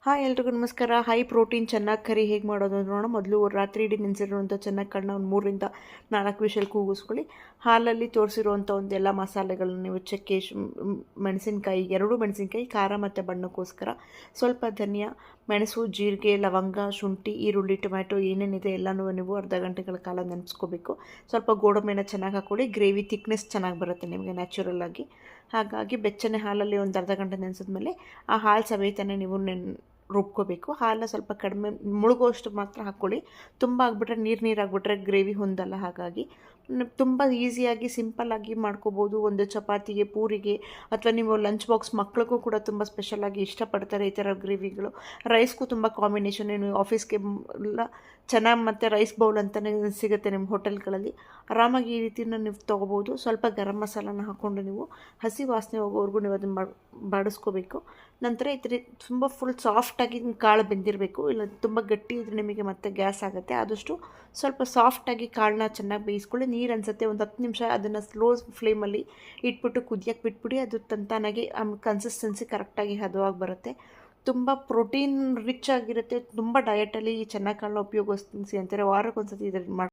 Hi ಎಲ್ರಿಗೂ ನಮಸ್ಕಾರ. High protein ಚೆನ್ನಾಗಿ ಕರಿ ಹೇಗೆ ಮಾಡೋದು ಅಂತ ನೋಡೋಣ. ಮೊದಲು ರಾತ್ರಿ ಇಡೀ ನೆನೆಸಿರುವಂಥ ಚೆನ್ನಾಗಿ ಕಣ್ಣು ಒಂದು 3ರಿಂದ 4 ವಿಷಲ್ ಕೂಗಿಸ್ಕೊಳ್ಳಿ. ಹಾಲಲ್ಲಿ ತೋರಿಸಿರುವಂಥ ಒಂದೆಲ್ಲ ಮಸಾಲೆಗಳನ್ನ ನೀವು ಚಕ್ಕೆ, ಮೆಣಸಿನ್ಕಾಯಿ, 2 ಮೆಣಸಿನ್ಕಾಯಿ, ಖಾರ ಮತ್ತು ಬಣ್ಣಕ್ಕೋಸ್ಕರ ಸ್ವಲ್ಪ ಧನಿಯಾ, ಮೆಣಸು, ಜೀರಿಗೆ, ಲವಂಗ, ಶುಂಠಿ, ಈರುಳ್ಳಿ, ಟೊಮ್ಯಾಟೊ ಏನೇನಿದೆ ಎಲ್ಲನೂ ನೀವು ಅರ್ಧ ಗಂಟೆಗಳ ಕಾಲ ನೆನೆಸ್ಕೋಬೇಕು. ಸ್ವಲ್ಪ ಗೋಡಂಬಿನ ಚೆನ್ನಾಗಿ ಹಾಕ್ಕೊಳ್ಳಿ. ಗ್ರೇವಿ ಥಿಕ್ನೆಸ್ ಚೆನ್ನಾಗಿ ಬರುತ್ತೆ ನಿಮಗೆ ನ್ಯಾಚುರಲ್ ಆಗಿ. ಹಾಗಾಗಿ ಬೆಚ್ಚನೆ ಹಾಲಲ್ಲಿ ಒಂದು ಅರ್ಧ ಗಂಟೆ ನೆನೆಸಿದ್ಮೇಲೆ ಆ ಹಾಲು ಸಮೇತನೇ ನೀವು ರುಬ್ಕೋಬೇಕು. ಹಾಲನ್ನ ಸ್ವಲ್ಪ ಕಡಿಮೆ ಮುಳುಗುವಷ್ಟು ಮಾತ್ರ ಹಾಕ್ಕೊಳ್ಳಿ. ತುಂಬ ಆಗಿಬಿಟ್ರೆ ನೀರು ಆಗಿಬಿಟ್ರೆ ಗ್ರೇವಿ ಹೊಂದಲ್ಲ. ಹಾಗಾಗಿ ತುಂಬ ಈಸಿಯಾಗಿ ಸಿಂಪಲ್ಲಾಗಿ ಮಾಡ್ಕೋಬೋದು. ಒಂದು ಚಪಾತಿಗೆ, ಪೂರಿಗೆ ಅಥವಾ ನೀವು ಲಂಚ್ ಬಾಕ್ಸ್ ಮಕ್ಳಿಗೂ ಕೂಡ ತುಂಬ ಸ್ಪೆಷಲಾಗಿ ಇಷ್ಟಪಡ್ತಾರೆ ಈ ಥರ ಗ್ರೇವಿಗಳು. ರೈಸ್ಗೂ ತುಂಬ ಕಾಂಬಿನೇಷನ್. ನೀವು ಆಫೀಸ್ಗೆ ಎಲ್ಲ ಚೆನ್ನಾಗಿ ಮತ್ತು ರೈಸ್ ಬೌಲ್ ಅಂತಲೇ ಸಿಗುತ್ತೆ ನಿಮ್ಮ ಹೋಟೆಲ್ಗಳಲ್ಲಿ. ಆರಾಮಾಗಿ ಈ ರೀತಿನ ನೀವು ತೊಗೋಬೋದು. ಸ್ವಲ್ಪ ಗರಂ ಮಸಾಲಾನ ಹಾಕ್ಕೊಂಡು ನೀವು ಹಸಿ ವಾಸನೆ ಹೋಗೋವರೆಗೂ ನೀವು ಅದನ್ನು ಬಾಡಿಸ್ಕೋಬೇಕು. ನಂತರ ಈ ಥರ ತುಂಬ ಫುಲ್ ಸಾಫ್ಟಾಗಿ ಕಾಳು ಬೆಂದಿರಬೇಕು. ಇಲ್ಲ ತುಂಬ ಗಟ್ಟಿ ಇದ್ದರೆ ನಿಮಗೆ ಮತ್ತೆ ಗ್ಯಾಸ್ ಆಗುತ್ತೆ. ಆದಷ್ಟು ಸ್ವಲ್ಪ ಸಾಫ್ಟಾಗಿ ಕಾಳನ್ನ ಚೆನ್ನಾಗಿ ಬೇಯಿಸ್ಕೊಳ್ಳಿ. ನೀರು ಅನಿಸುತ್ತೆ ಒಂದು 10 ನಿಮಿಷ ಅದನ್ನು ಸ್ಲೋ ಫ್ಲೇಮಲ್ಲಿ ಇಟ್ಬಿಟ್ಟು ಕುದಿಯೋಕ್ಕೆ ಬಿಟ್ಬಿಡಿ. ಅದು ತಂತಾನಾಗಿ ಕನ್ಸಿಸ್ಟೆನ್ಸಿ ಕರೆಕ್ಟಾಗಿ ಹದವಾಗಿ ಬರುತ್ತೆ. ತುಂಬ ಪ್ರೋಟೀನ್ ರಿಚ್ ಆಗಿರುತ್ತೆ. ತುಂಬ ಡಯಟಲ್ಲಿ ಈ ಚೆನ್ನಾಗಿ ಕಾಳನ್ನ ಉಪಯೋಗಿಸಿ ಅಂತಾರೆ. ವಾರಕ್ಕೊಂದ್ಸತಿ ಇದನ್ನು ಮಾಡಿ